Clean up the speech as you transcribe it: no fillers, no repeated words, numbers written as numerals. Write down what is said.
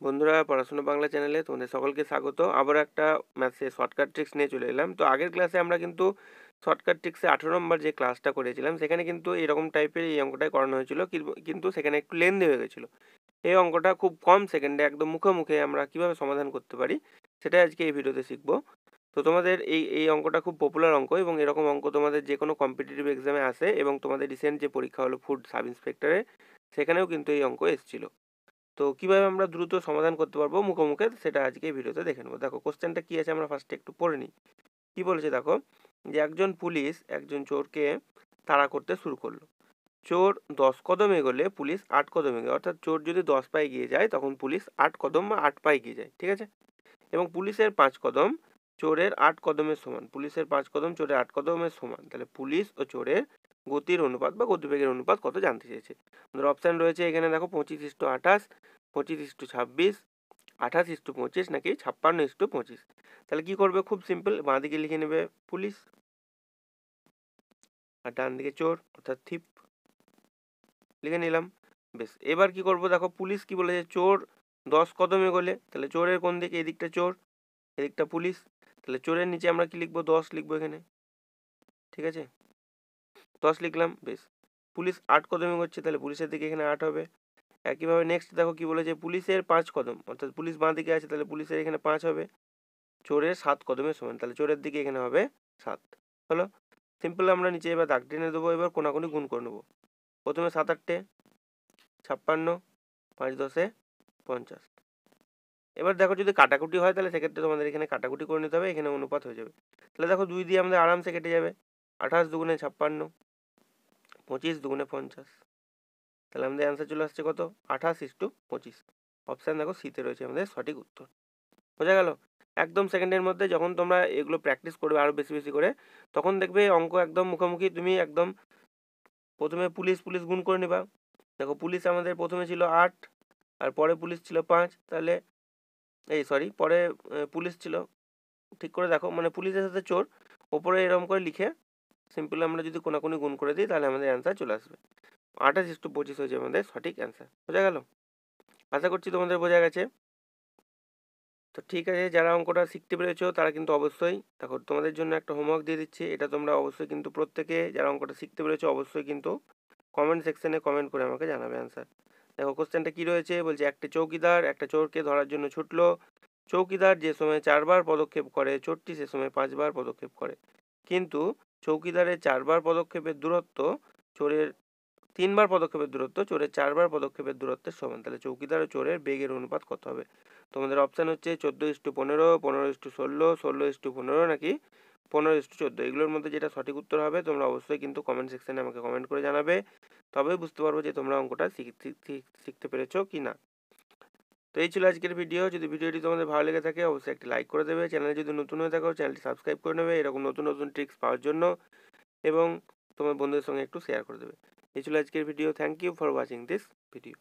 বন্ধুরা, পড়াশোনা বাংলা চ্যানেলে তোমাদের সকলকে স্বাগত। আবার একটা ম্যাথসে শর্টকাট ট্রিক্স নিয়ে চলে এলাম। তো আগের ক্লাসে আমরা কিন্তু শর্টকাট ট্রিক্সে 18 নম্বর যে ক্লাসটা করেছিলাম সেখানে কিন্তু এরকম টাইপের এই অঙ্কটাই করানো হয়েছিল, কিন্তু সেখানে একটু লেন্দি হয়ে গেছিলো। এই অঙ্কটা খুব কম সেকেন্ডে একদম মুখে মুখে আমরা কিভাবে সমাধান করতে পারি সেটাই আজকে এই ভিডিওতে শিখবো। তো তোমাদের এই অঙ্কটা খুব পপুলার অঙ্ক, এবং এরকম অঙ্ক তোমাদের যে কোনো কম্পিটিটিভ এক্সামে আসে, এবং তোমাদের রিসেন্ট যে পরীক্ষা হলো ফুড সাব ইন্সপেক্টরে, সেখানেও কিন্তু এই অঙ্ক এসেছিলো। তো কিভাবে আমরা দ্রুত সমাধান করতে পারবো মুখোমুখি, সেটা আজকে এই ভিডিওতে দেখে নেবো। দেখো কোশ্চেনটা কি আছে আমরা ফার্স্টে একটু পড়ে নিই। কি বলেছে দেখো, যে একজন পুলিশ একজন চোরকে তাড়া করতে শুরু করলো। চোর 10 কদম এগোলে পুলিশ 8 কদম এগোয়, অর্থাৎ চোর যদি 10 পায়ে গিয়ে যায় তখন পুলিশ 8 কদম বা 8 পায়ে গিয়ে যায়, ঠিক আছে। এবং পুলিশের 5 কদম চোরের 8 কদমের সমান, পুলিশের 5 কদম চোরের 8 কদমের সমান। তাহলে পুলিশ ও চোরের গতির অনুপাত বা গতিবেগের অনুপাত কত জানতে চেয়েছে। আমাদের অপশান রয়েছে এখানে দেখো 25:28, 25:26, 28:25 নাকি 56:25। তাহলে কি করবে, খুব সিম্পল, বাঁ দিকে লিখে নেবে পুলিশ আর ডান দিকে চোর অর্থাৎ থিপ, লিখে নিলাম। বেশ, এবার কি করব দেখো, পুলিশ কি বলেছে, চোর 10 কদম এগোলে, তাহলে চোরের কোন দিকে, এদিকটা চোর এদিকটা পুলিশ, তাহলে চোরের নিচে আমরা কি লিখবো, 10 লিখবো এখানে, ঠিক আছে, 10 লিখলাম। বেশ, পুলিশ 8 কদম এগোচ্ছে, তাহলে পুলিশের দিকে এখানে 8 হবে। একইভাবে নেক্সট দেখো কি বলেছে, পুলিশের 5 কদম, অর্থাৎ পুলিশ বাঁ দিকে আছে, তাহলে পুলিশের এখানে 5 হবে। চোরের 7 কদমের সমান, তাহলে চোরের দিকে এখানে হবে 7। হলো সিম্পল। আমরা নিচে এবার দাগ টেনে দেবো, এবার কোনাকুনি গুণ করে নেবো। প্রথমে 7 8 56, 5 10 50। এবার দেখো যদি কাটাকুটি হয় তাহলে সেক্ষেত্রে তোমাদের এখানে কাটাকুটি করে নিতে হবে, এখানে অনুপাত হয়ে যাবে। তাহলে দেখো 2 দিয়ে আমাদের আরামসে কেটে যাবে। 28 দুগুণে 56, 25 দুগুণে 50। তাহলে আমাদের অ্যান্সার চলে আসছে কত, 28:25। অপশান দেখো সিতে রয়েছে আমাদের সঠিক উত্তর। বোঝা গেল? একদম সেকেন্ডের মধ্যে যখন তোমরা এগুলো প্র্যাকটিস করবে আরও বেশি বেশি করে, তখন দেখবে অঙ্ক একদম মুখোমুখি, তুমি একদম প্রথমে পুলিশ পুলিশ গুণ করে নেবা। দেখো পুলিশ আমাদের প্রথমে ছিল 8, আর পরে পুলিশ ছিল 5, তাহলে পরে পুলিশ ছিল, ঠিক করে দেখো, মানে পুলিশের সাথে চোর, ওপরে এরকম করে লিখে সিম্পল আমরা যদি কোনাকুনি গুণ করে দিই তাহলে আমাদের অ্যান্সার চলে আসবে। 28:25 হয়েছে আমাদের সঠিক অ্যান্সার। বোঝা গেল? আশা করছি তোমাদের বোঝা গেছে। তো ঠিক আছে, যারা অঙ্কটা শিখতে পেরেছো তারা কিন্তু অবশ্যই, দেখো তোমাদের জন্য একটা হোমওয়ার্ক দিয়ে দিচ্ছি, এটা তোমরা অবশ্যই কিন্তু প্রত্যেকে যারা অঙ্কটা শিখতে পেরেছো অবশ্যই কিন্তু কমেন্ট সেকশনে কমেন্ট করে আমাকে জানাবে অ্যান্সার। দেখো কোশ্চেনটা কি রয়েছে, বলছে একটা চৌকিদার একটা চোরকে ধরার জন্য ছুটলো। চৌকিদার যে সময় 4 বার পদক্ষেপ করে, চোরটি সে সময় 5 বার পদক্ষেপ করে, কিন্তু চৌকিদারের 4 বার পদক্ষেপের দূরত্ব চোরের 3 বার পদক্ষেপের দূরত্ব চোরের 4 বার পদক্ষেপের দূরত্বের সমান। তাহলে চৌকিদার ও চোরের বেগের অনুপাত কত হবে। তোমাদের অপশান হচ্ছে 14:15, 15:16, 16:15 নাকি 15:14। এগুলোর মধ্যে যেটা সঠিক উত্তর হবে তোমরা অবশ্যই কিন্তু কমেন্ট সেকশনে আমাকে কমেন্ট করে জানাবে, তবেই বুঝতে পারবো যে তোমরা অঙ্কটা শিখতে পেরেছো কি না। তো এই ছিল আজকের ভিডিও। যদি ভিডিওটি তোমাদের ভালো লেগে থাকে অবশ্যই একটি লাইক করে দেবে। চ্যানেলে যদি নতুন হয়ে থাকো চ্যানেলটি সাবস্ক্রাইব করে নেবে এরকম নতুন নতুন ট্রিক্স পাওয়ার জন্য, এবং তোমার বন্ধুদের সঙ্গে একটু শেয়ার করে দেবে। এই ছিল আজকের video. Thank you for watching this video.